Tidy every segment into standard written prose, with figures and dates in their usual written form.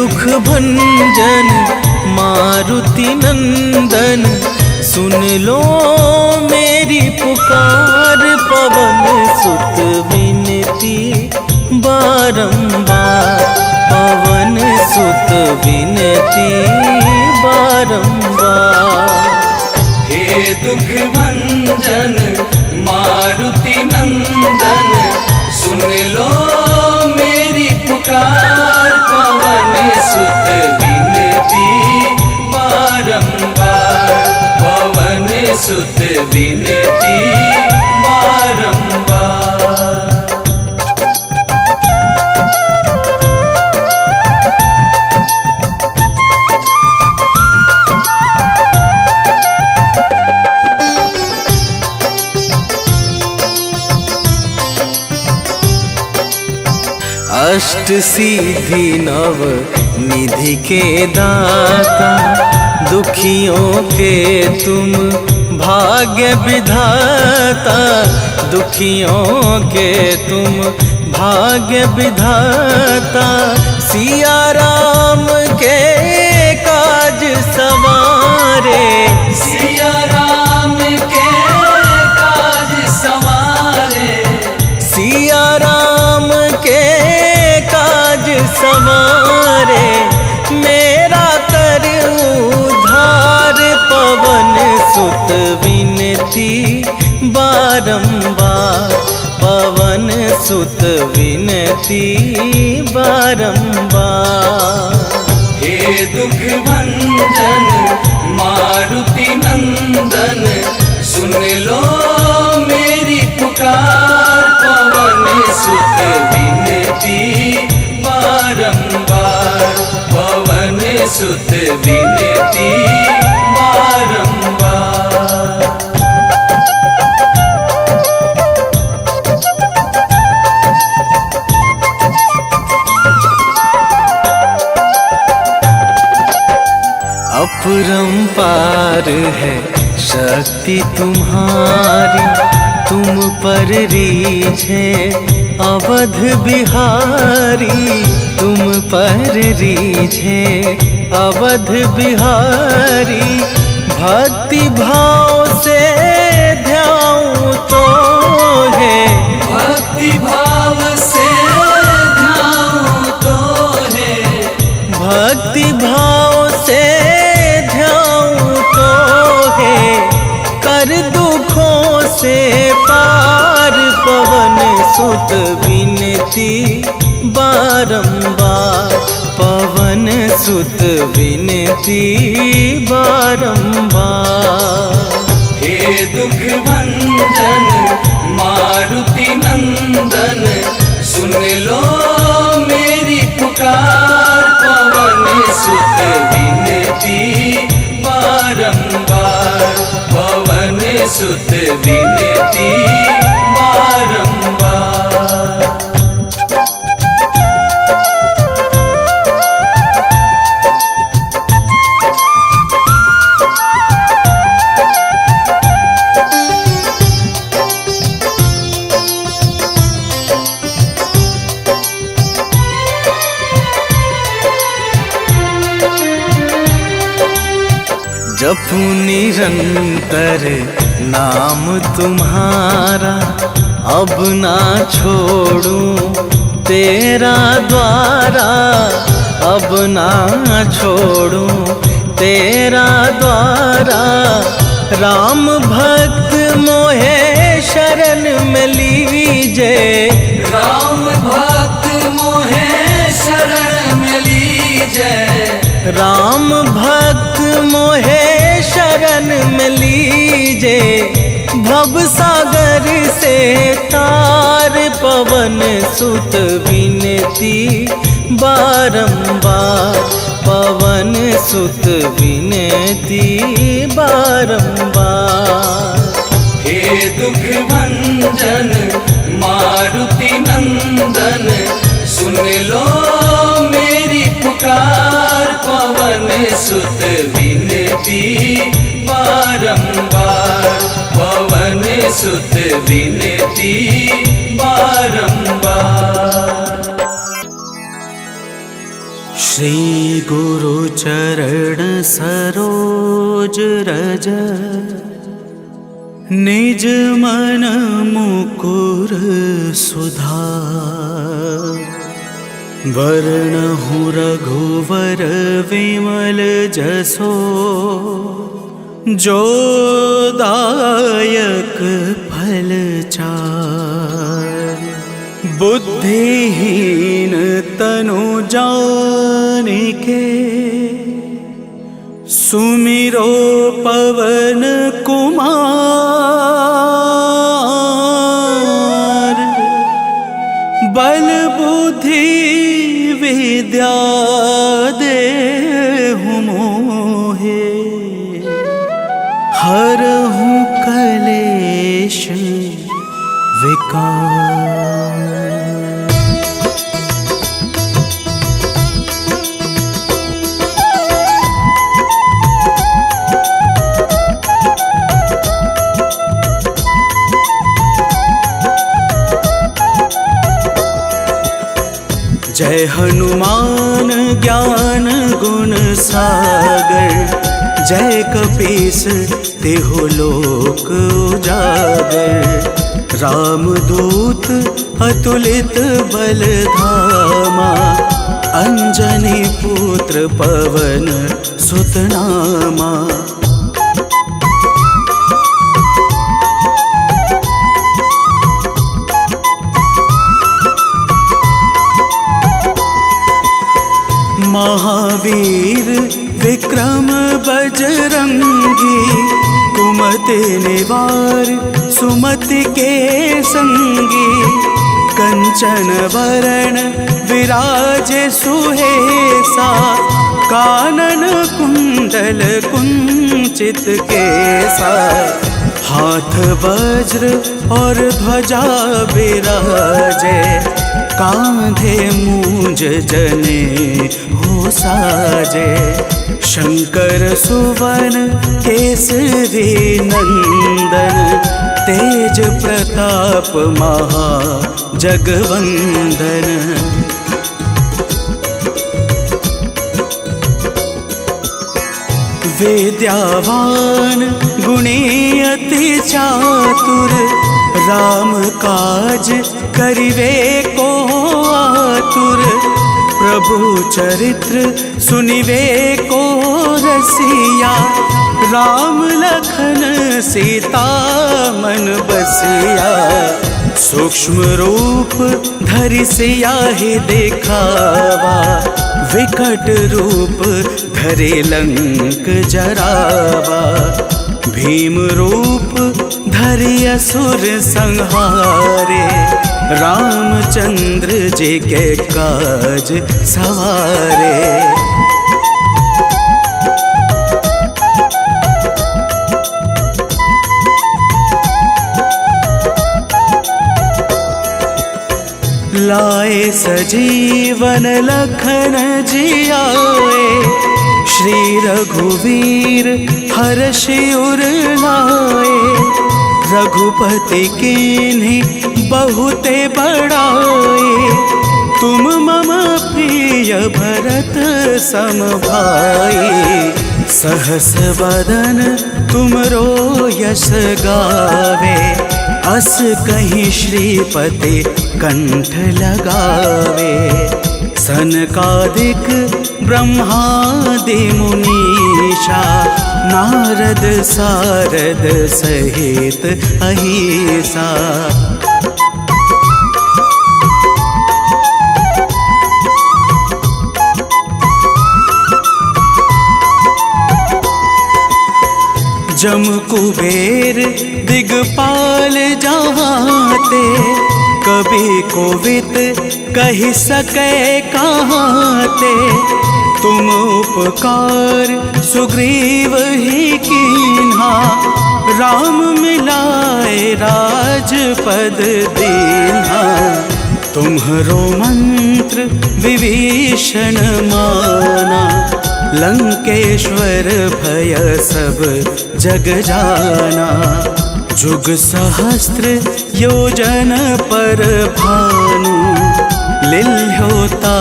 दुख भंजन मारुति नंदन, सुन लो मेरी पुकार। पवन सुत विनती बारंबार, पवन सुत विनती बारंबार। हे दुख भंजन मारुति नंदन, सुन लो मेरी पुकार। पवन सुत विनती बारंबार, पवन सुत विनती बारंबार। अष्ट सिद्धि नव निधि के दाता, दुखियों के तुम भाग्य विधाता। दुखियों के तुम भाग्य विधाता, सिया राम के काज सवारे। सिया राम के काज सवारे, सिया राम के काज सवारे। मेरा कर उद्धार, पवन सुत विनती बारंबार, पवन सुत विनती बारंबार। हे दुख भंजन मारुति नंदन, सुन लो मेरी पुकार। पवन सुत विनती बारंबार, पवन सुत विनती बारंबार। अपरंपार है शक्ति तुम्हारी, तुम पर रीझे अवध बिहारी। तुम पर रीझे अवध बिहारी, भक्ति भाव से ध्याऊं तो है। भक्ति भाव से ध्याऊं तो है, भक्ति भाव से ध्याऊं तो है। कर दुखों से पार, पवन सुत विनती बारंबार, पवन सुत विनती बारंबार। हे दुख भंजन मारुति नंदन, सुन लो मेरी पुकार। पवन सुत विनती बारंबार, पवन सुत विनती बारंबार। जपू निरंतर नाम तुम्हारा, अब ना छोड़ूं तेरा द्वारा। अब ना छोड़ूं तेरा द्वारा। राम भक्त मोहे शरण में लीजे, राम भक्त मोहे शरण में लीजे। राम भक्त मोहे शरण में लीजे। भव सागर से तार, पवन सुत विनती बारंबार, पवन सुत विनती बारंबार। हे दुख भंजन मारुति नंदन, सुन लो मेरी पुकार। पवन सुत विनती बारंबार, पवन सुत विनती बारंबार। श्री गुरु चरण सरोज रज, निज मन मुकुर सुधार। वरणहु रघुवर विमल जसो, जो दायक फल चार। बुद्धिहीन तनु जानिके, सुमिरो पवन कुमार। बल बुद्धि विद्या देहु मोहे, हरहु कलेश विकार। जय हनुमान ज्ञान गुण सागर, जय कपीस तिहु लोक उजागर। रामदूत अतुलित बल धामा, अंजनी पुत्र पवन सुत नामा। महावीर विक्रम बजरंगी, कुमति निवार सुमति के संगी। कंचन वरण विराज सुहेसा, कानन कुंडल कुंचित केसा। हाथ वज्र और ध्वजा विराजे, कांधे मूंज जने हो साजे। शंकर सुवन केसरी नंदन, तेज प्रताप महा जगवंदन। विद्यावान गुणी अति चातुर, राम काज करिवे को आतुर। प्रभु चरित्र सुनिवे को रसिया, राम लखन सीता मन बसिया। सूक्ष्म रूप धरि सियाहि दिखावा, विकट रूप धरि लंक जरावा। भीम रूप धरि असुर संहारे, रामचंद्र जी के काज सवारे। लाए सजीवन लखन जियाए, श्री रघुवीर हर्षि उर लाए। रघुपति कीन्ही बहुते बड़ाए, तुम मम प्रिय भरत सम भाई। सहस बदन तुमरो यश गावे, अस कहीं श्रीपति कंठ लगावे। सनकादिक ब्रह्मादि मुनीषा, नारद सारद सहित अहिसा। जम कुबेर दिगपाल जहाते, कभी कोविद कही सके कहाते। तुम उपकार सुग्रीव ही कीन्हा, राम मिलाए राजपद दीन्हा। तुम्हरो मंत्र विभीषण माना, लंकेश्वर भय सब जग जाना। जुग सहस्त्र योजन पर भानु, लिल्होता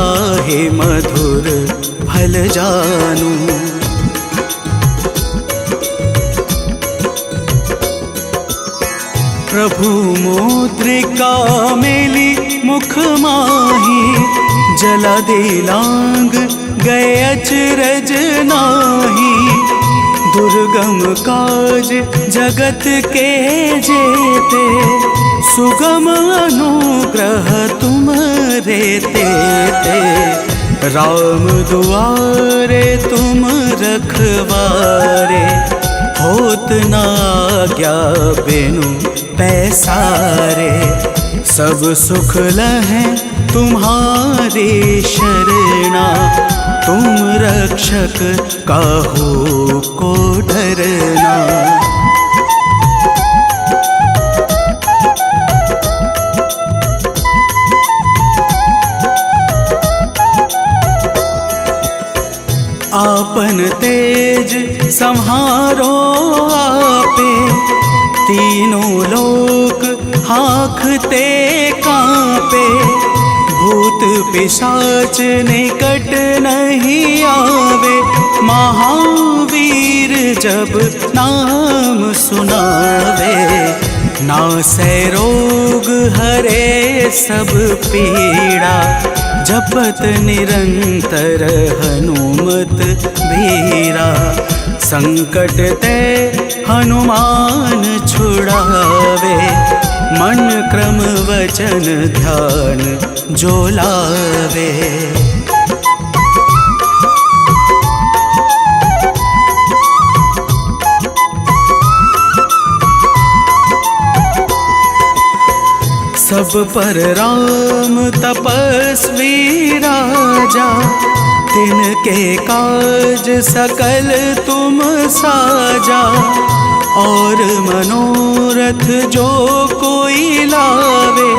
हे मधुर फल जानू। प्रभु मुद्रिका मेली मुख माही, जला दे लांग गए अचरज नाही। दुर्गम काज जगत के जेते, सुगम अनुग्रह तुम रेते ते। राम दुआरे तुम रखवारे, होत ना आज्ञा बिनु पैसारे। सब सुख लहै तुम्हारी शरणा, तुम रक्षक काहू को डरना। आपन तेज संहारो आपे, तीनों लोक हाँकते कांपे। भूत पिशाच निकट नहीं आवे, महावीर जब नाम सुनावे। नासै रोग हरे सब पीड़ा, जपत निरंतर हनुमत बीरा। संकट ते हनुमान छुड़ावे, मन क्रम वचन ध्यान जो लावे। सब पर राम तपस्वी राजा, तिनके काज सकल तुम साजा। और मनोरथ जो कोई लावे,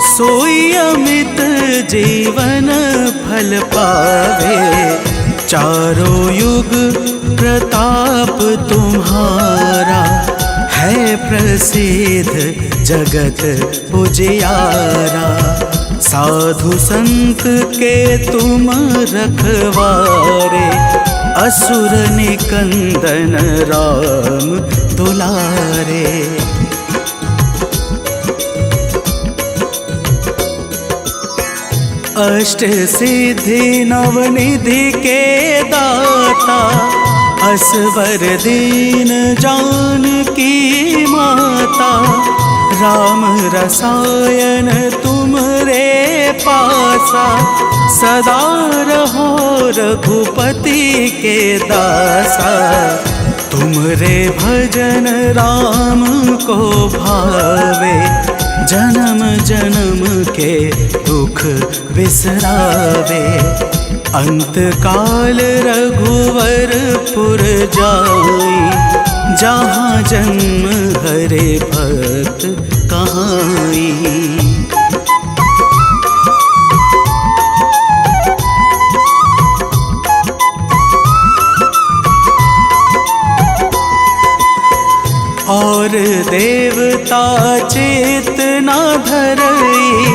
सोई अमित जीवन फल पावे। चारों युग प्रताप तुम्हारा, है प्रसिद्ध जगत उजियारा। साधु संत के तुम रखवारे, असुर निकंदन राम दुलारे। अष्ट सिद्धि नवनिधि के दाता, असवर दीन जानकी माता। राम रसायन तुमरे पासा, सदा रहो रघुपति के दासा। तुमरे भजन राम को भावे, जन्म जन्म के दुख बिसरावे। अंत काल रघुवरपुर जाई, जहाँ जन्म हरे भक्त कहाई। और देवता चेतना धरई,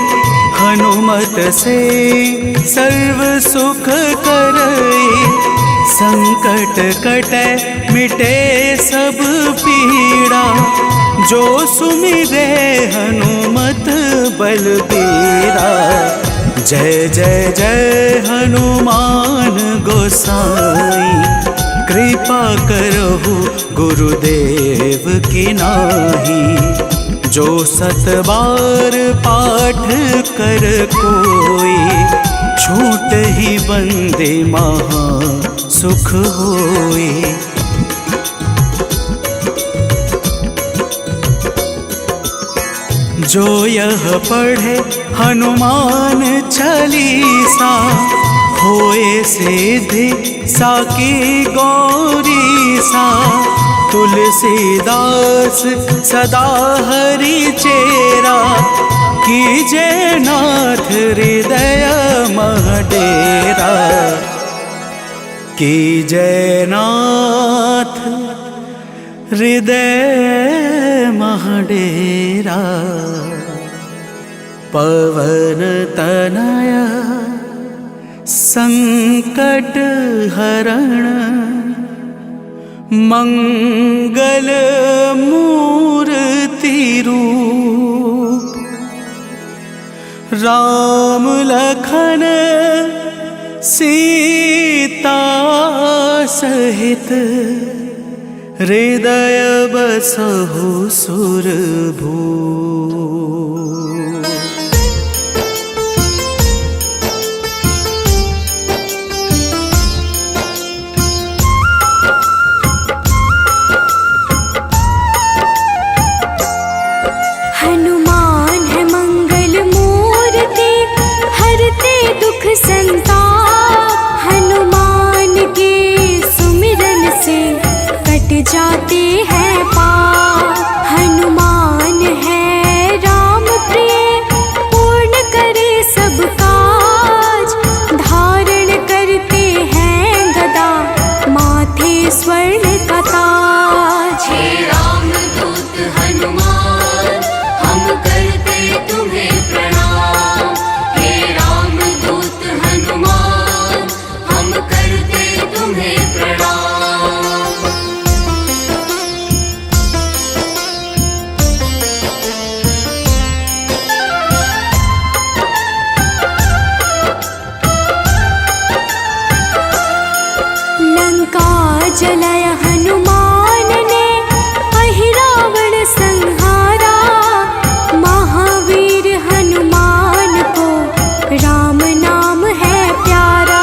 हनुमत से सर्व सुख करई। संकट कटे मिटे सब पीड़ा, जो सुमिरे हनुमत बलबीरा। जय जय जय हनुमान गोसाई, कृपा करहु गुरुदेव की नाही। जो सत बार पाठ कर कोई, छूट ही बंदे महा सुख होई। जो यह पढ़े हनुमान चालीसा, होए सिद्धि साकी गौरी सा। तुलसीदास सदा हरि चेरा, कीजे नाथ हृदय मह डेरा। कीजे नाथ हृदय मह डेरा। पवन तनया संकट हरण मंगल मूर्ति रूप राम लखन सीता सहित हृदय बसहु सुरभूप। हनुमान है मंगल मूर्ति हरते दुख संताप। हनुमान के सुमिरन से कट जाते हैं पाप। हनुमान है राम प्रिय पूर्ण करे सब काज। धारण करते हैं गदा माथे स्वर्ण का ताज। हे रामदूत हनुमान हम करते तुम्हें प्रणाम। हे रामदूत हनुमान हम करते तुम्हें प्रणाम। लंका जलाय हनुमान ने अहिरावण संहारा। महावीर हनुमान को राम नाम है प्यारा।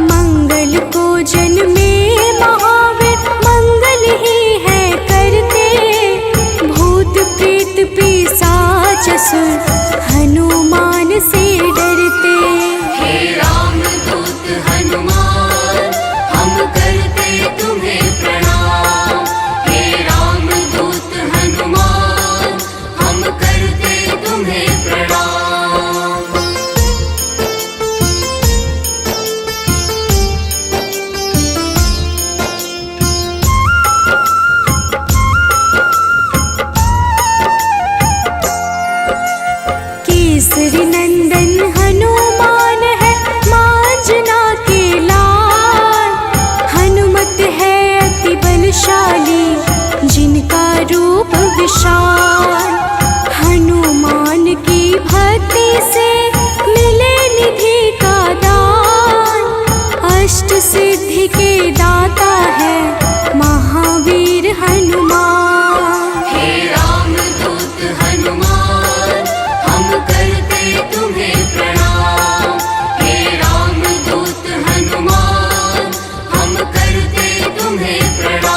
मंगल को जन्मे महावीर मंगल ही है करते। भूत प्रेत पिशाच असुर हनुमान से डरते। हे रामदूत हनुमान हम करते तुम्हें प्रणाम। हे रामदूत हनुमान हम करते तुम्हें प्रणाम। केसरी नंदन हनुमान है मांजना के लाल। हनुमत है अति बलशाली जिनका रूप विशाल। हनुमान की भक्ति से मिले निधि का दान। अष्ट सिद्धि के दाता है महावीर हनुमान। हे रामदूत हनुमान हम करते तुम्हें प्रणाम। हे रामदूत हनुमान हम करते तुम्हें प्रणाम।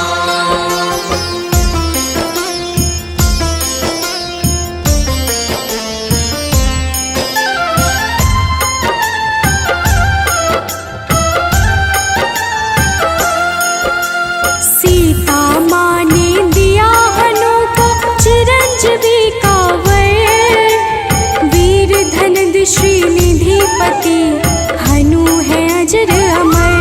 सीता माँ ने दिया हनु को चिरंजीवी का वर। वीर धनद श्रीनिधिपति हनु है अजर अमर।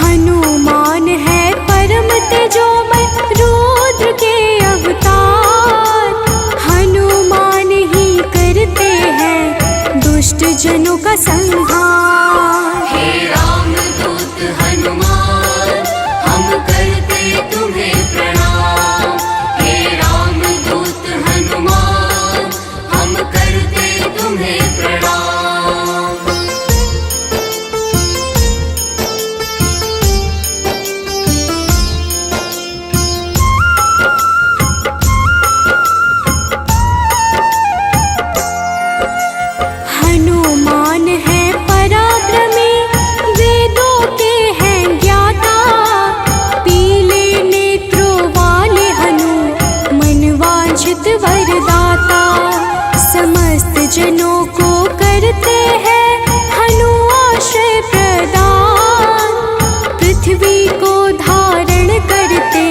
हनुमान है परम तेजोमय रुद्र के अवतार। हनुमान ही करते हैं दुष्ट जनों का संहार। हे रामदूत हनुमान हम करते तुम्हें प्रणाम। हे रामदूत हनुमान हम करते तुम्हें प्रणाम। हनुमान है पराक्रमी वेदों के हैं ज्ञाता। पीले नेत्रों वाले हनु मनवांछित वरदाता। समस्त जनों को करते हैं हनु आश्रय प्रदान। पृथ्वी को धारण करते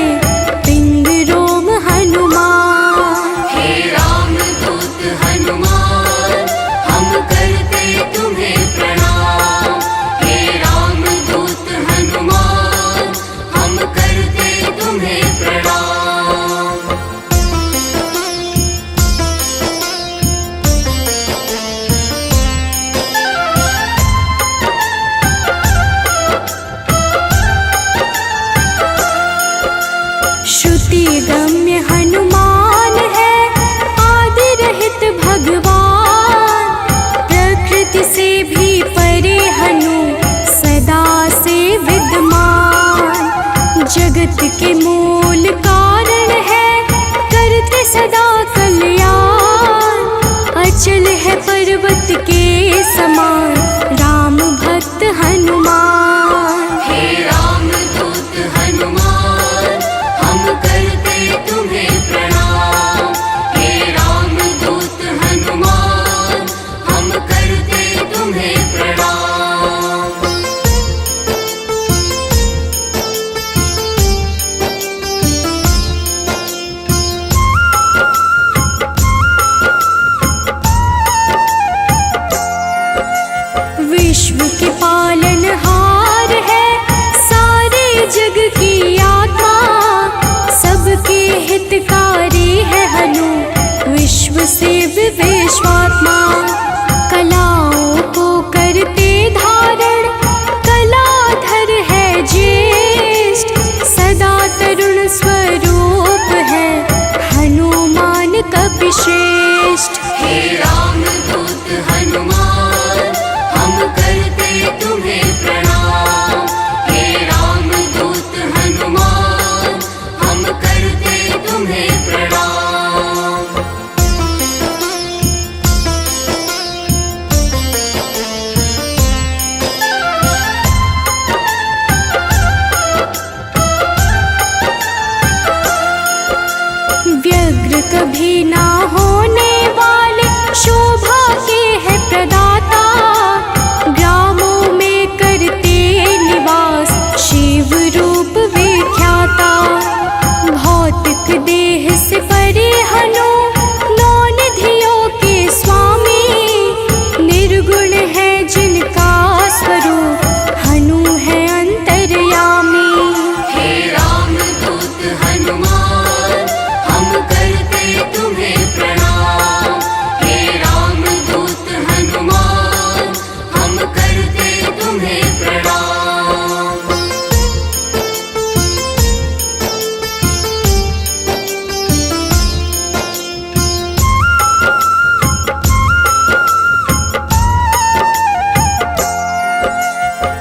पिंड रोम हनुमान। हे रामदूत हनुमान हम करते तुम्हें प्रणाम। हे रामदूत हनुमान हम करते तुम्हें प्रणाम। जगत के मूल कारण है, करते सदा कल्याण। अचल है पर्वत के समान, राम भक्त हनुमान। हे राम दूत हनुमान, हम करते तुम्हें प्रणाम। हे राम दूत हनुमान, हम करते तुम्हें प्रणाम। विश्व के पालनहार है, सारे जग की आत्मा। सबके हितकारी है हनु, विश्व से विश्वात्मा। कलाओं को करते धारण, कलाधर है ज्येष्ठ। सदा तरुण स्वरूप है, हनुमान कपिश्रेष्ठ। हे राम दूत हनुमान, हम करते तुम्हें प्रणाम। हे राम दूत हनुमान, हम करते तुम्हें प्रणाम। व्यग्र कभी ना होने वाले, शोभा के है प्रदाता। ग्रामों में करते निवास, शिव रूप विख्याता। भौतिक देह से परे हनु, नौ निधियों के स्वामी। निर्गुण है जिनका स्वरूप, हनु है अंतर्यामी। हे राम दूत हनुमान, हम करते तुम्हें प्रणाम। हे राम दूत हनुमान, हम करते तुम्हें प्रणाम।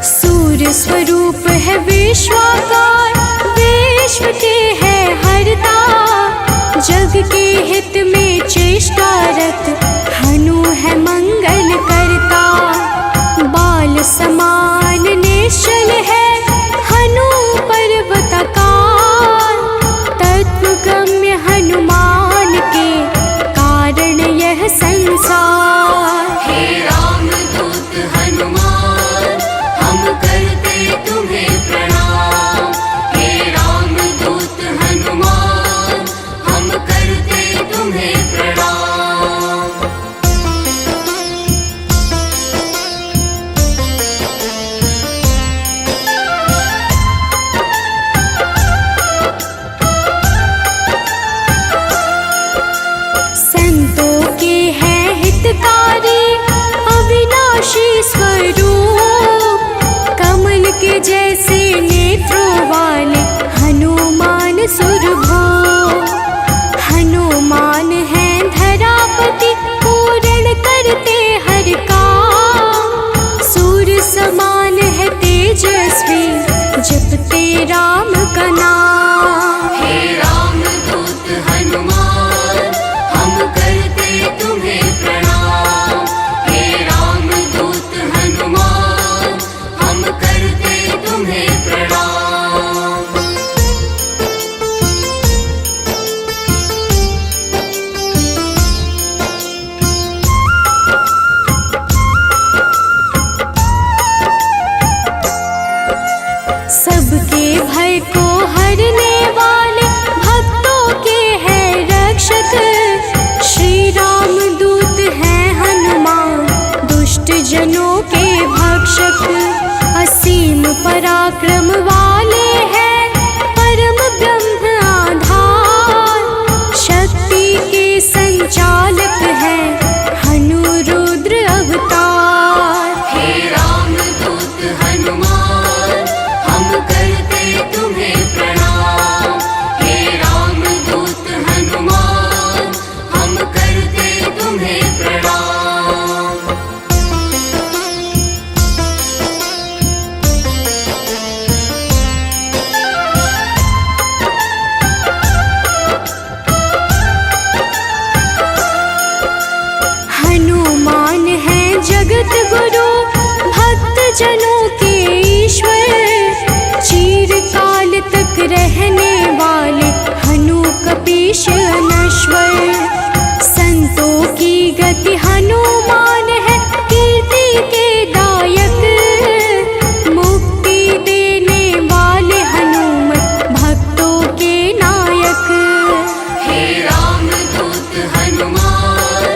सूर्य स्वरूप है विश्वाकार, विश्व के है हरता। जग के हित में चेष्टारत, हनु है मंगल करता। बाल समान निश्चल है, हनु पर्वताकार। तत्वगम्य हनुमान के, कारण यह संसार। हे राम दूत हनुमान, हम करते तुम्हें प्रणाम। हे राम दूत हनुमान, हम करते तुम्हें प्रणाम। संतों के हैं हितकारी, अविनाशी स्वरूप। कमल के जैसे नेत्रों वाले, हनुमान सुरभो। हनुमान है धरापति, पूर्ण करते हर काम। सूर्य समान है तेजस्वी, जपते राम का नाम। हे राम दूत हनुमान, हम करते तुम्हें प्रणाम। हे राम दूत हनुमान, हम करते तुम्हें प्रणाम। सबके भय को हरने वाले, भक्तों के हैं रक्षक। श्री राम दूत हैं हनुमान, दुष्ट जनों के भक्षक। असीम पराक्रम वाले हैं, परम ब्रह्म आधार। शक्ति के संचालक हैं, हनु रुद्र अवतार। हे राम दूत हनुमान, हम करते तुम्हें प्रणाम। हे राम दूत हनुमान, हम करते तुम्हें रहने वाले हनु कपीश अनश्वर। संतों की गति हनुमान है, कीर्ति के दायक। मुक्ति देने वाले हनुमत भक्तों के नायक। हे रामदूत हनुमान,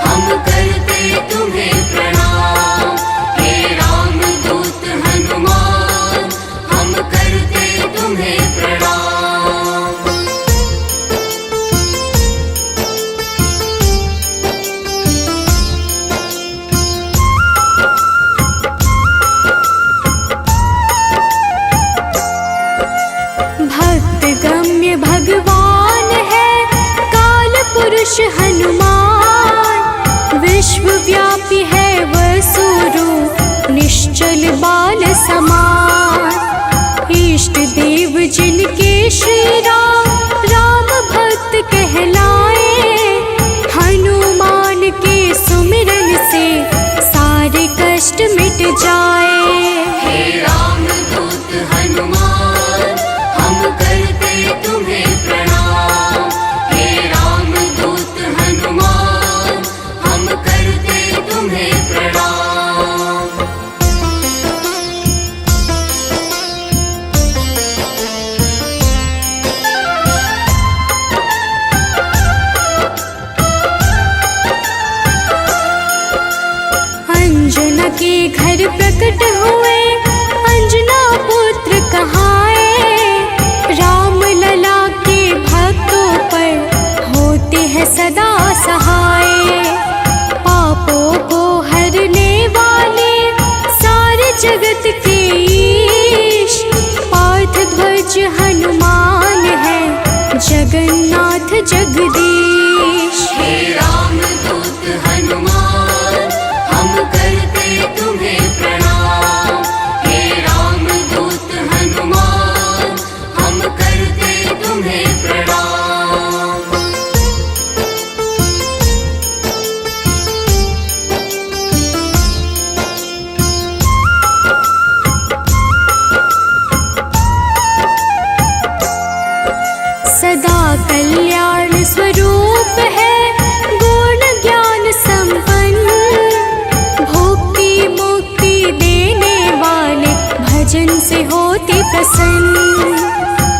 हम करते तुम्हें प्रणाम। हे रामदूत हनुमान, हम करते तुम्हें प्रणाम। भक्त गम्य भगवान है काल पुरुष हनुमान। विश्वव्यापी है वसुरूप निश्चल बाल समान। इष्ट देव जिनके श्री राम, राम भक्त कहलाए। हनुमान के सुमिरन से सारे कष्ट मिट जाए। हे रामदूत हनुमान, हम करते तुम्हें प्रणाम। हे रामदूत हनुमान, हम करते तुम्हें प्रणाम। अंजना के घर प्रकट हुए, अंजना पुत्र कहाए। राम लला के भक्तों पर होते हैं सदा सहाय। पापों को हरने वाले सारे जगत के ईश। पार्थ ध्वज हनुमान है, जगन्नाथ जगदीश। हे रामदूत हनुमान, हम करते तुम्हें प्रणाम। हे रामदूत हनुमान, हम करते तुम्हें प्रणाम। सदा कल्याण स्वरूप है, गुण ज्ञान संपन्न। भुक्ति मुक्ति देने वाले भजन से होते प्रसन्न।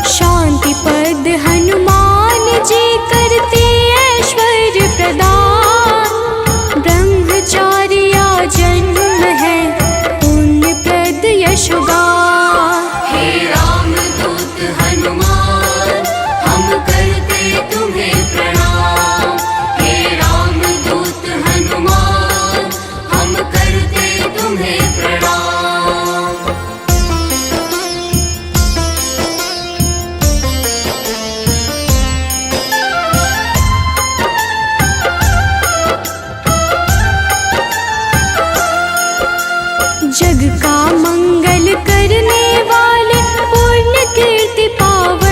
शांति पद हनुमान जी करते ऐश्वर्य प्रदान। ब्रह्मचार्या जन्म है, पुण्य प्रद यशोगान। हे रामदूत हनुमान, हम करते तुम्हें प्रणाम। हे रामदूत हनुमान, हम करते तुम्हें प्रणाम। जग का मंगल करने वाले, पुण्य कीर्ति पावन।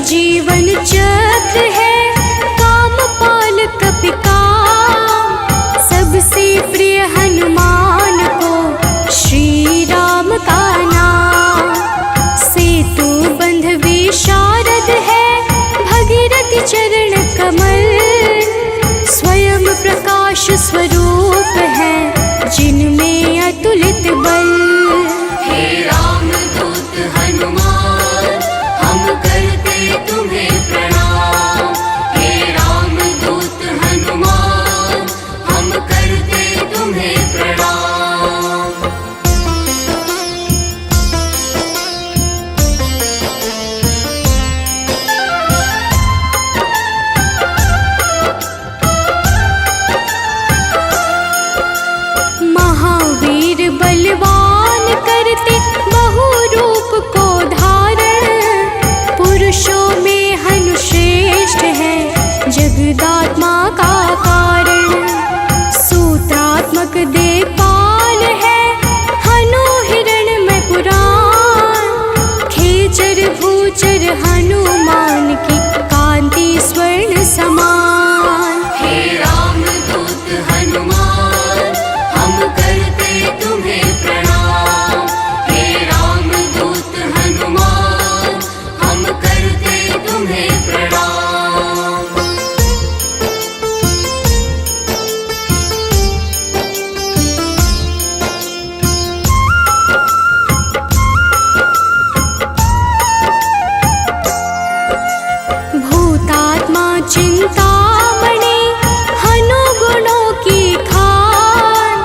जीवन चक्र है, कामपाल कपिकाम। सबसे प्रिय हनुमान को श्री राम का नाम। सेतु बंध विशारद है, भगीरथ चरण कमल। स्वयं प्रकाश स्वरूप है, जिनमें अतुलित बल। हे राम दूत हनुमान, हम करते तुम्हें प्रणाम। हे राम दूत हनुमान, हम करते तुम्हें प्रणाम। महावीर बलवान करते बहु रूप को धारण। पुरुषों में हनुश्रेष्ठ है, जगदात्मा का कारण। सूत्रात्मक देवपाल है, हनु हिरण्मय पुराण। खेचर भूचर हनुमान की, कांति स्वर्ण समान। हे राम दूत हनुमान, हम करते तुम्हें प्रणाम। हे राम दूत हनुमान, हम करते तुम्हें प्रणाम। भूतात्मा चिंतामणि, हनु गुणों की खान।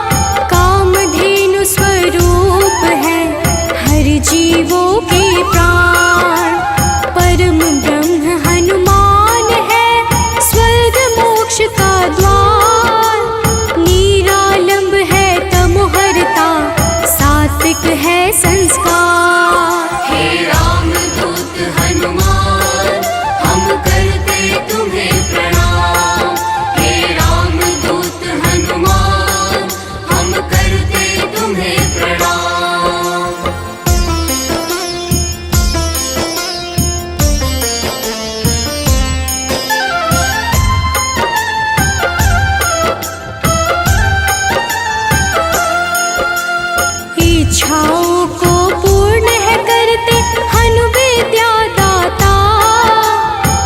कामधेनु स्वरूप है, हर जीवों के प्राण। परम ब्रह्म हनुमान है, स्वर्ग मोक्ष का द्वार। निरालंब है तमोहरता, सात्विक है संस्कार। हे राम दूत हनुमान, हम करते तुम्हें प्रणाम। हे राम दूत हनुमान, हम करते तुम्हें प्रणाम। इच्छाओं को पूर्ण है करते, हनु विद्या दाता।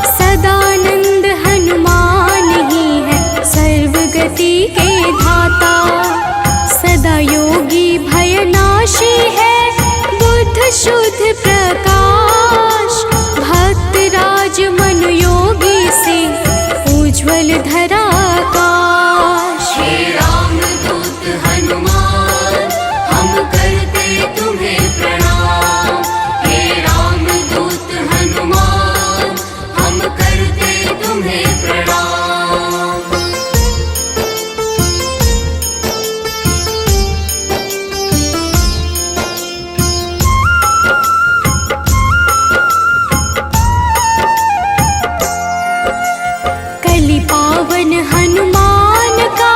सदानंद हनुमान ही है, सर्वगति के धाता। सदा योगी भयनाशी है, बुद्ध शुद्ध प्रकाश। भक्त राज मन योगी से, उज्ज्वल धरा आकाश। हे राम दूत हनुमान, हम करते तुम्हें प्रणाम। हे राम दूत हनुमान, हम करते तुम्हें प्रणाम। कलि पावन हनुमान का,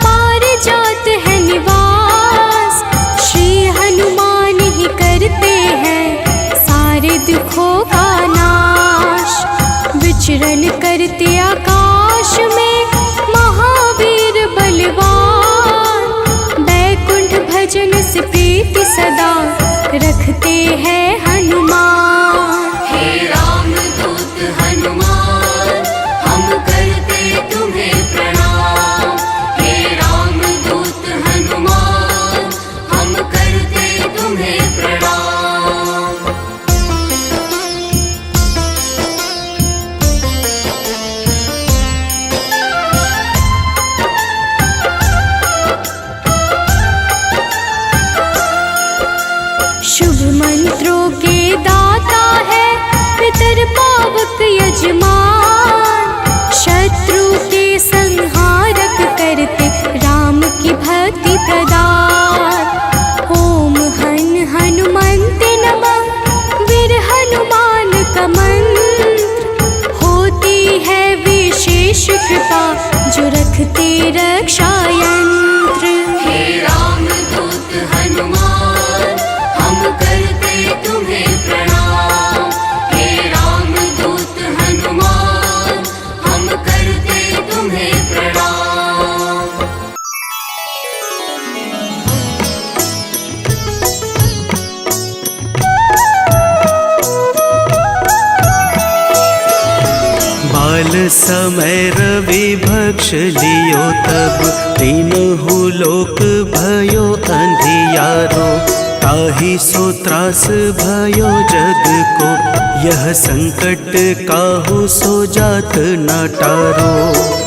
पारिजात है निवास। श्री हनुमान ही करते हैं, सारे दुखों का नाश। विचरण करते आकाश में, महावीर बलवान। बैकुंठ भजन से प्रीति सदा, रखते हैं हनुमान। हे राम दूत हनुमान, हम करते तुम्हें प्रणाम। हे राम दूत हनुमान, हम करते तुम्हें प्रणाम। शुभ मंत्रों के दाता, काल समय रवि भक्ष लियो तब, तीनहु लोक भयो अंधियारो। ताहि सो त्रास भयो जग को, यह संकट काहू सो जात न टारो।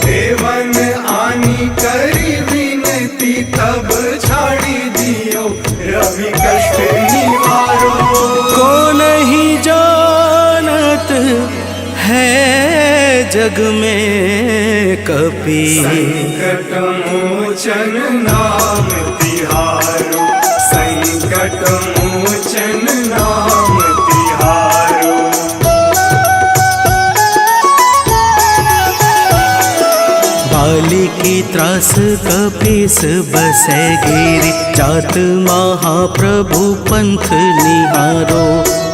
देवन आनी करी विनती, तब छाड़ी दियो रवि कष्ट निवारो। को नहीं जानत है जग में कपि, संकट मोचन नाम तिहारो, संकट मोचन नाम तिहारो। बाली की त्रास कपीस बसै गिरि, जात महाप्रभु पंथ निहारो।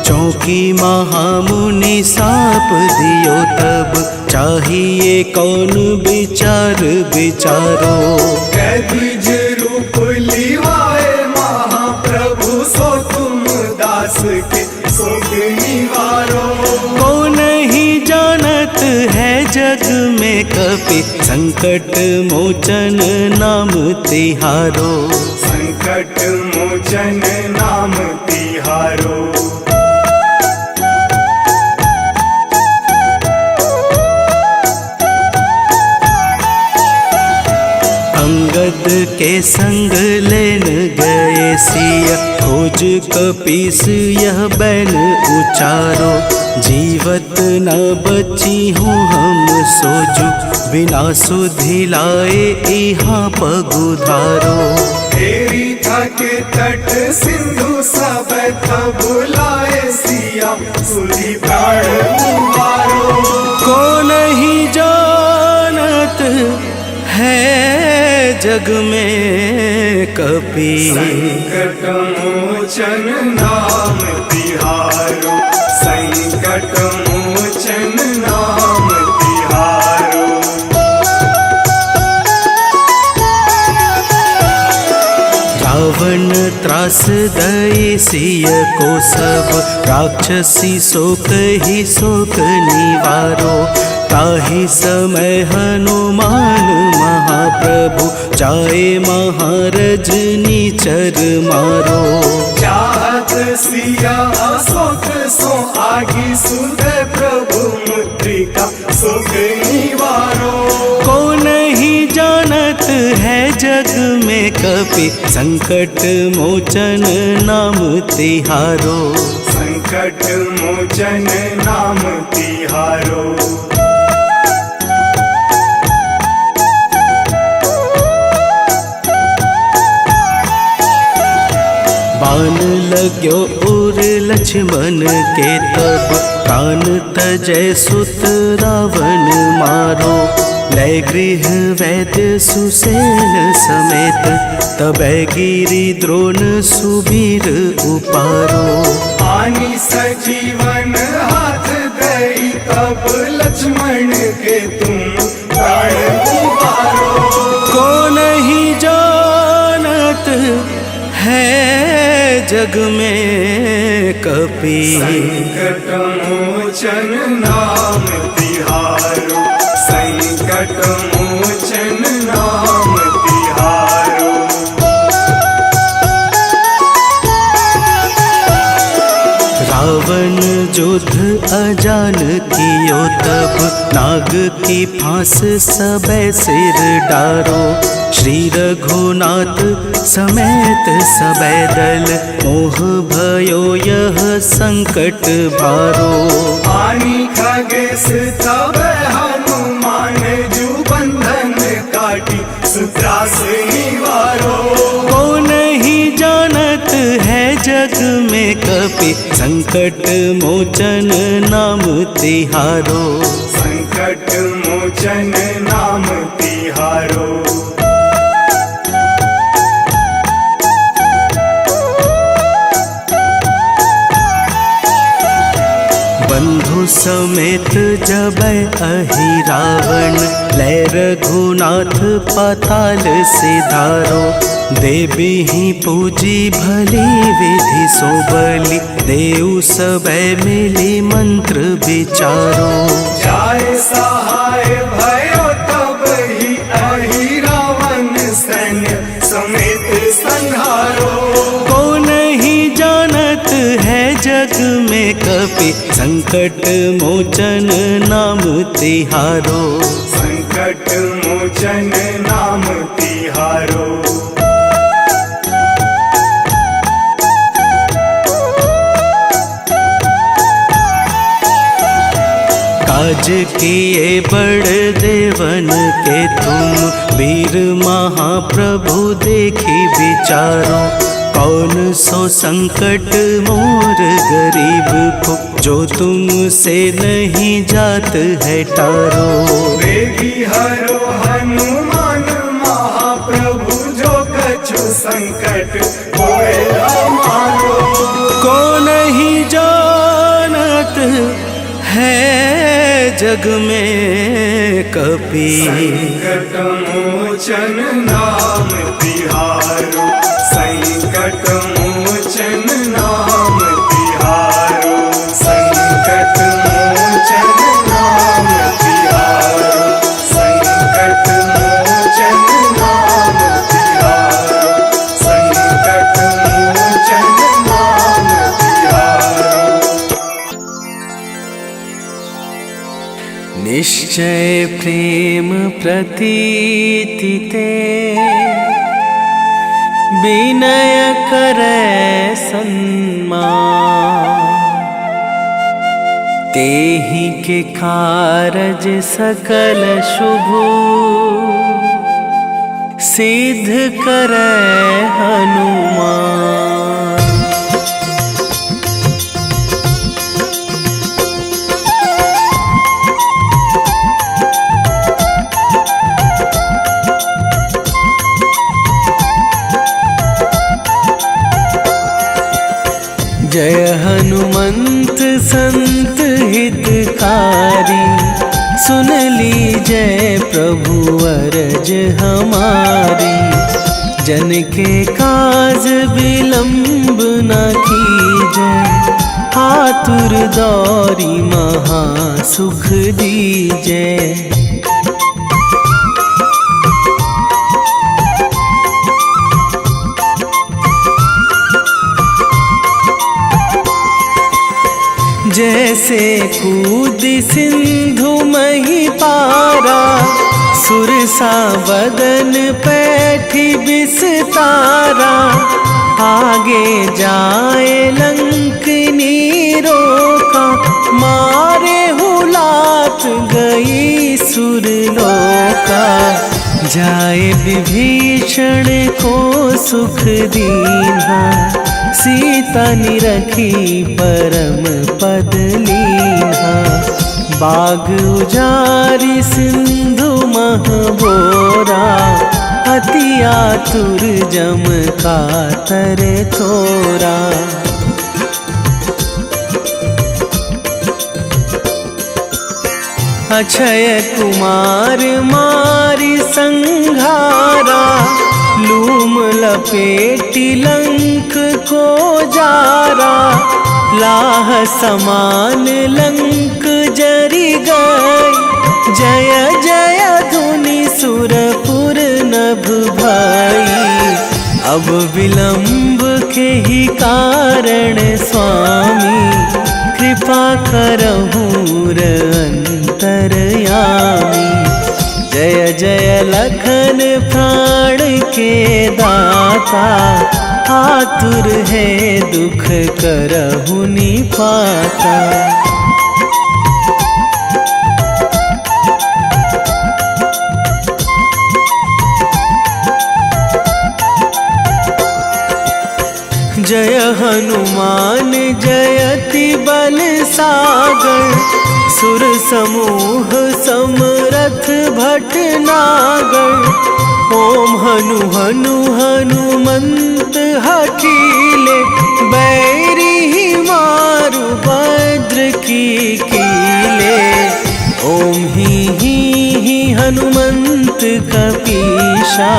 चौकी महामुनि साप दियो तब, चाहिए कौन विचार विचारो। कैदिज रूप लिवाए महाप्रभु, सो तुम दास के शोक निवारो। को नहीं जानत है जग में कपि, संकट मोचन नाम तिहारो। संकट मोचन नाम तिहारो। अंगद के संग लेन गए सिया, खोज कपीस यह बैन उचारो। जीवत न बची हूँ हम सोजू, बिना सुधि लाए यहाँ पगुधारो। तेरी थके तट सिंधु सब तब लाए सिया, सुधि प्राण उबारो। को नहीं जानत है जग में कपि, संकट मोचन नाम तिहारो, संकट मोचन नाम तिहारो। रावण त्रास दई सिय को सब, राक्षसी शोक ही शोक निवारो। ताहि समय हनुमान महाप्रभु, जाए महारज नीचर मारो। चाहत सिया अशोक सो आगी, सुध प्रभु मुद्रिका शोक निवारो। को नहीं जानत है जग में कपि, संकट मोचन नाम तिहारो। संकट मोचन नाम तिहारो। बाण लाग्यो उर लक्ष्मण के तब, प्राण तजय सुत रावण मारो। लय गृह वैद्य सुसेन समेत, तबै गिरि द्रोण सुबीर उपारो। आनी सजीवन हाथ दई, तब लक्ष्मण के तुम प्राण उबारो। को नहीं जानत है जग में कपि, संकट मोचन नाम तिहारो, संकट मोचन नाम तिहारो। रावण युद्ध अजान कियो तब, नाग की फांस सबे सिर डारो। श्री रघुनाथ समेत सबे दल, मोह भयो यह संकट भारो। आनी खगेश तब हनुमान, जू बंधन काटी सुत्रास निवारो। को नहीं जानत है जग में कपि, संकट मोचन नाम तिहारो। संकट मोचन नाम तिहारो। बंधु समेत जब अहि रावण, लय रघुनाथ पाताल सिधारो। देवी ही पूजी भली विधि सो बलि, देव सबे मिली मंत्र विचारो। जाय सहाय भयो तब ही अहि रावण सैन्य समेत संहारो। कौन ही जानत है जग में कपि, संकट मोचन नाम तिहारो। संकट मोचन नाम तिहारो। काज किए बड़ देवन के तुम, वीर महाप्रभु देखी विचारो। कौन सो संकट मोर गरीब को, जो तुमसे नहीं जात है टारो। वेगी हरो हनुमान महाप्रभु, जो कछु संकट होए हमारो। को नहीं जानत है जग में कपि, संकट मोचन नाम तिहारो। संकट मोचन नाम तिहारो। संकट मोचन नाम तिहारो। संकट मोचन नाम तिहारो। संकट मोचन नाम तिहारो। निश्चय प्रेम प्रतीति ते, विनय करे सन्मान। तेहि के कारज सकल शुभ, सिद्ध करे हनुमान। जय हनुमंत संत हितकारी, सुन लीजय प्रभु अरज हमारी। जन के काज विलंब न कीजय, आतुर दौरी महा सुख दीजय। जैसे कूद सिंधु मही पारा, सुरसा बदन पैठी बिस्तारा। आगे जाए लंकनी रोका, मारे हुलात गई सुरलोका। जाए विभीषण को सुख दीन्हा, सीता निरखी परम पद लीन्हा। बाग उजारी सिंधु महबोरा, अति आतुर जम कातर थोरा। अक्षय कुमार मारी संघारा, लूम लपेटी लंक को जारा। लाह समान लंक जरी गई, जय जय धुनि सुरपुर नभ भाई। अब विलंब के ही कारण स्वामी, कृपा करहूँ अंतरयामी। जय जय लखन प्राण के दाता, आतुर है दुख करहु निपाता। जय हनुमान जयति बल सागर, सुर समूह समरथ भटनागर। ओम हनु हनु हनुमंत हठीले, बैरी ही मारु भद्र की हनुमंत कपीशा।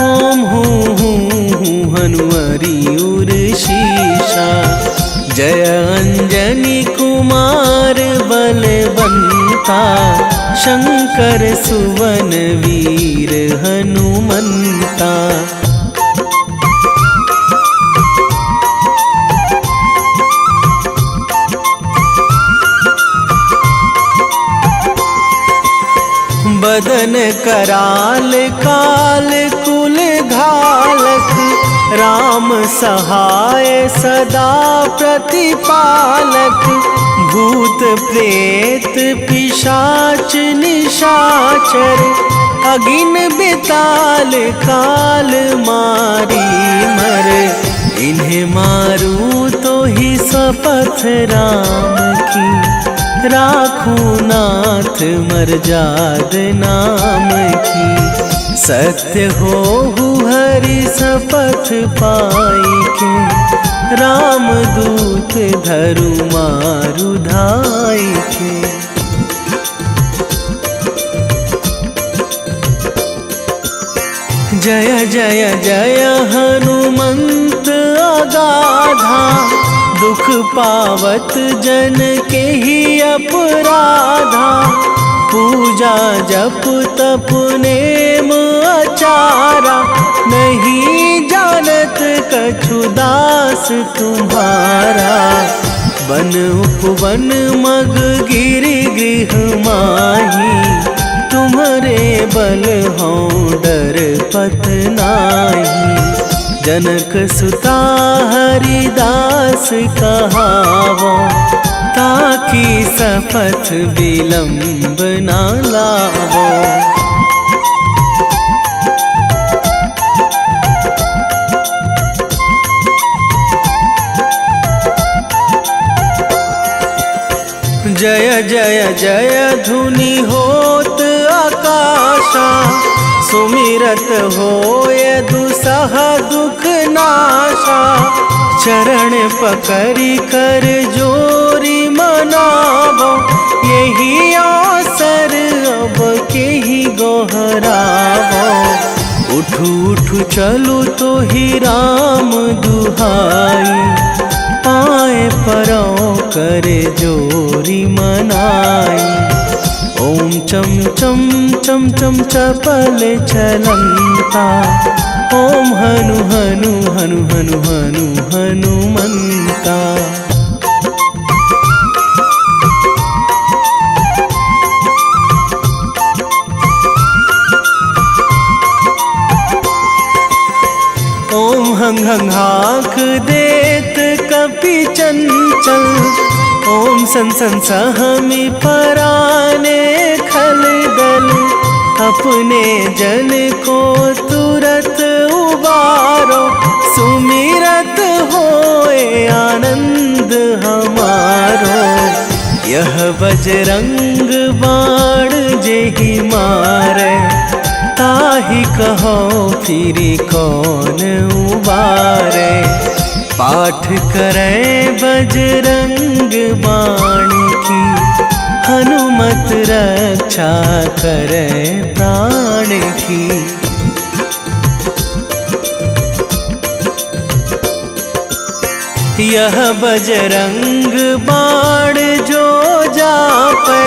ओम हूँ हनुमरी उर्शीशा। जय अंजनी कुमार बलवंता। शंकर सुवन वीर हनुमंता। बदन कराल काल कुल घालक। राम सहाय सदा प्रतिपालक। भूत प्रेत पिशाच निशाचर। अगिन बिताल काल मारी मर। इन्हें मारूं तो ही शपथ राम की। राखूं नाथ मर्याद नाम की। सत्य हो हरि शपथ पाई के। राम दूत धरु मारु धाई के। जय जय जय हनुमंत अगाधा। दुख पावत जन के ही अपराधा। पूजा जप तप नेम आचारा। नहीं जानत कछु दास तुम्हारा। वन उपवन मग गिरि गृह माही। तुम्हारे बल हों डर पत नाही। जनक सुता हरिदास कहावो। ताकि शपथ विलंब ना लावो। जय जय जय धुनि होत आकाशा। सुमिरत होय दुसह दुख नाशा। चरण पकड़ी कर जोरी मनावो। यही अवसर अब के ही गोहरावो। उठू उठू चलू तो ही राम दुहाई। पाए परो करे जोरी मनाई। ओम चम चम चम चम चपल चलंता। ओम हनु हनु हनु हनु हनु हनुमंता। ओम हंग हंग हाक देत कपि चंचल। ओम सन सन सहमी पराने खल दल। अपने जन को तुरत उबारो। सुमिरत होए आनंद हमारो। यह बजरंग बाण जेहि मारे। ताहि कहो फिरी कौन उबारे। पाठ करें बजरंग बाण की। हनुमत रक्षा करें प्राण की। यह बजरंग बाण जो जापे।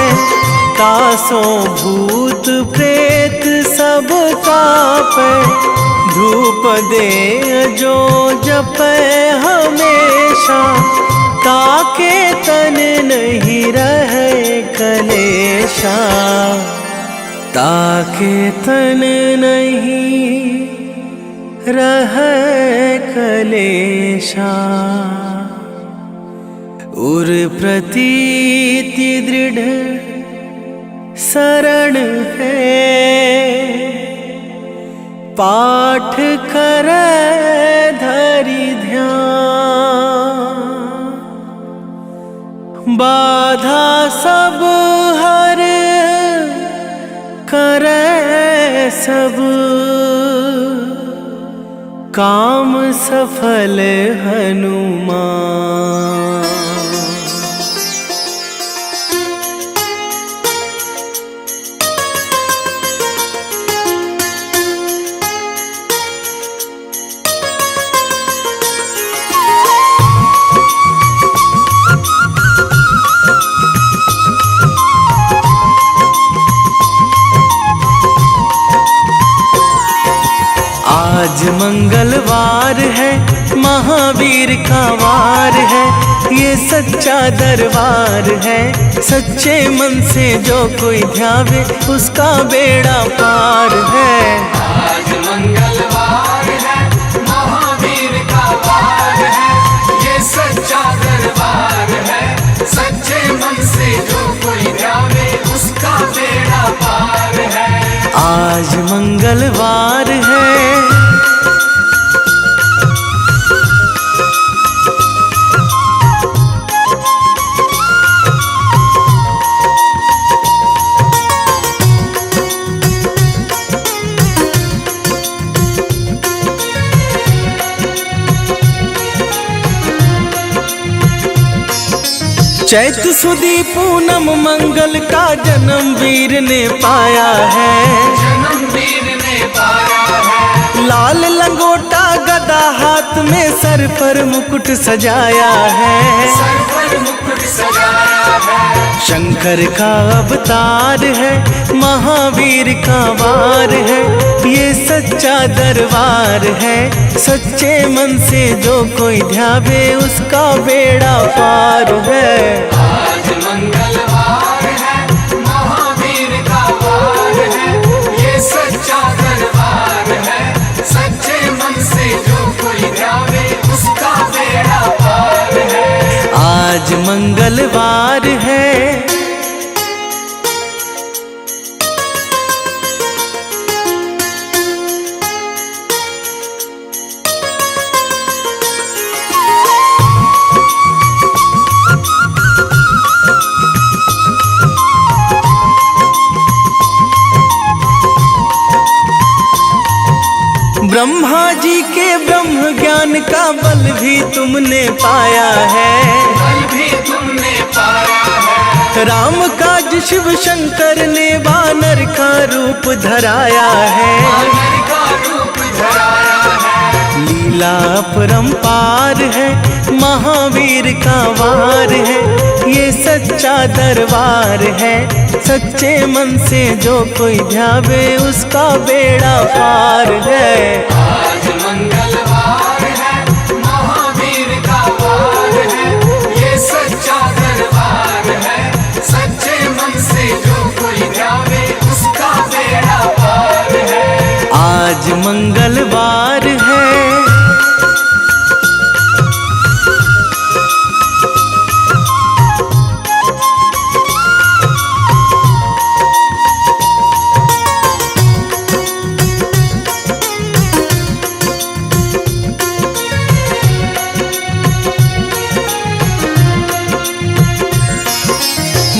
तासों भूत प्रेत सब कापे। धूप दे जो जपे हमेशा। ताके तन नहीं रहे कलेशा। ताके तन नहीं रहे कलेशा। उर प्रतीति दृढ़ शरण है। पाठ करे धरि ध्यान। बाधा सब हर करे सब। काम सफल हनुमान। मंगलवार है, महावीर का वार है, ये सच्चा दरबार है। सच्चे मन से जो कोई ध्यावे उसका बेड़ा पार है। आज मंगलवार है, महावीर का वार है, ये सच्चा दरबार है। सच्चे मन से जो कोई ध्यावे उसका बेड़ा पार है। आज मंगलवार है। चैत सुदी पूनम मंगल का जन्म वीर ने पाया है। जन्म वीर ने पाया है। लाल लंगोटा गदा हाथ में, सर पर मुकुट सजाया है। सर पर मुकुट सजाया है। शंकर का अवतार है, महावीर का वार है, ये सच्चा दरबार है। सच्चे मन से जो कोई ध्यावे उसका बेड़ा पार है। आज मंगलवार है, महावीर का वार है, ये सच्चा दरबार है। सच्चे मन से जो कोई ध्यावे उसका बेड़ा पार है। आज मंगलवार है। ब्रह्मा जी के ब्रह्म ज्ञान का बल भी तुमने पाया है। बल भी तुमने पाया है। राम काज शिव शंकर ने वानर का रूप धराया है। वानर का रूप धराया है। लीला अपरंपार है, महावीर का वार है, ये सच्चा दरबार है। सच्चे मन से जो कोई ध्यावे उसका बेड़ा पार है। आज मंगलवार है, महावीर का वार है, ये सच्चा दरबार है। सच्चे मन से जो कोई ध्यावे उसका बेड़ा पार है। आज मंगलवार है।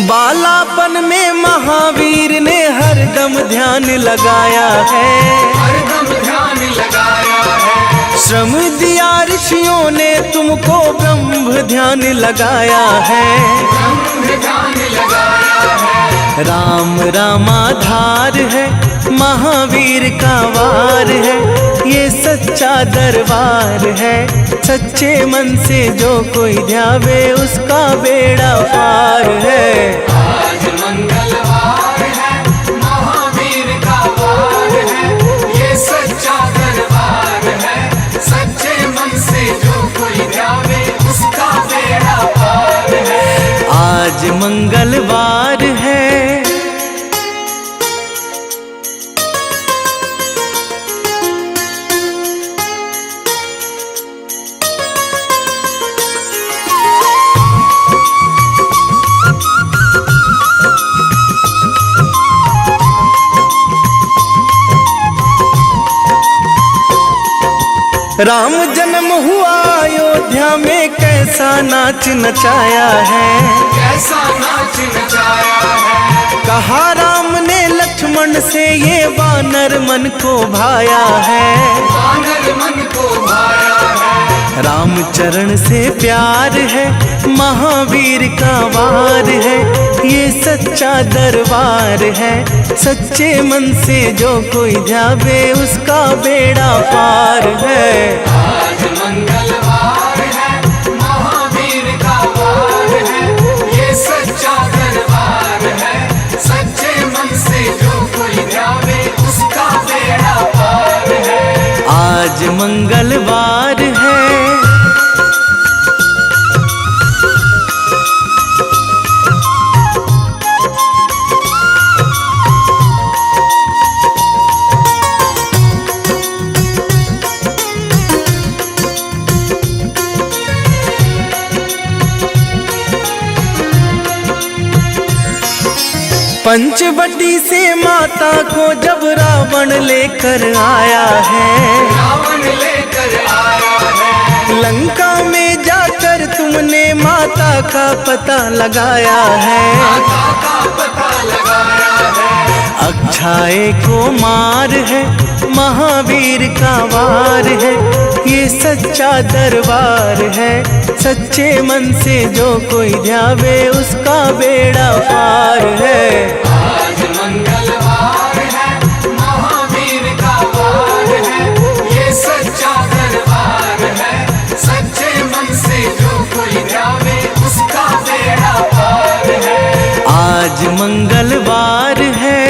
बालापन में महावीर ने हरदम ध्यान लगाया है। हरदम ध्यान लगाया है। श्रम दिया ऋषियों ने तुमको, ब्रह्म ध्यान लगाया है। ब्रह्म ध्यान लगाया है। राम रामाधार है, महावीर का वार है, ये सच्चा दरबार है। सच्चे मन से जो कोई ध्यावे उसका बेड़ा पार है। आज मंगलवार है, महावीर का वार है, ये सच्चा दरबार है। सच्चे मन से जो कोई ध्यावे उसका बेड़ा पार है। आज मंगलवार है। राम जन्म हुआ अयोध्या में, कैसा नाच नचाया है। कैसा नाच नचाया है। कहा राम ने लक्ष्मण से, ये वानर मन को भाया है। वानर मन को भाया है। राम चरण से प्यार है, महावीर का वार है, ये सच्चा दरबार है। सच्चे मन से जो कोई ध्यावे उसका बेड़ा पार है। आज मंगलवार है, महावीर का वार है, ये सच्चा दरबार है। सच्चे मन से जो कोई ध्यावे उसका बेड़ा पार है। आज पंचवटी से माता को जब रावण लेकर आया है, रावण लेकर आया है, लंका में जाकर तुमने माता का पता लगाया है। माता का पता लगाया है, अक्षाए को मार है, महावीर का वार है, ये सच्चा दरबार है। सच्चे मन से जो कोई ध्यावे उसका बेड़ा पार है। आज मंगलवार है, महावीर का वार है, ये सच्चा दरबार है। सच्चे मन से जो कोई ध्यावे उसका बेड़ा पार है। आज मंगलवार है,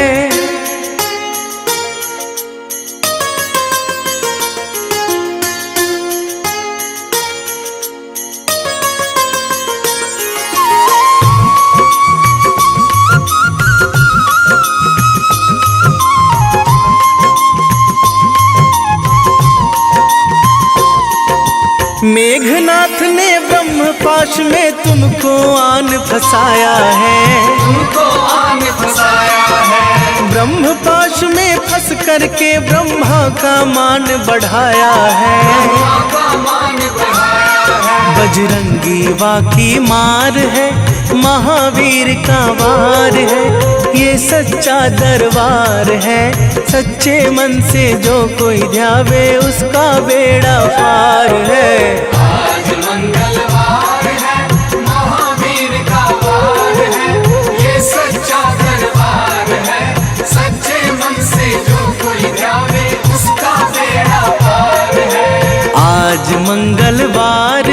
मेघनाथ ने ब्रह्मपाश में तुमको आन फंसाया है। तुमको आन फंसाया है, ब्रह्मपाश में फंस करके ब्रह्मा का मान बढ़ाया है। ब्रह्मा का मान बढ़ाया है, बजरंगी वाकी मार है, महावीर का वार है, ये सच्चा दरबार है। सच्चे मन से जो कोई ध्यावे उसका बेड़ा पार है। आज मंगलवार है, महावीर का वार है, ये सच्चा दरबार है। सच्चे मन से जो कोई ध्यावे उसका बेड़ा पार है। आज मंगलवार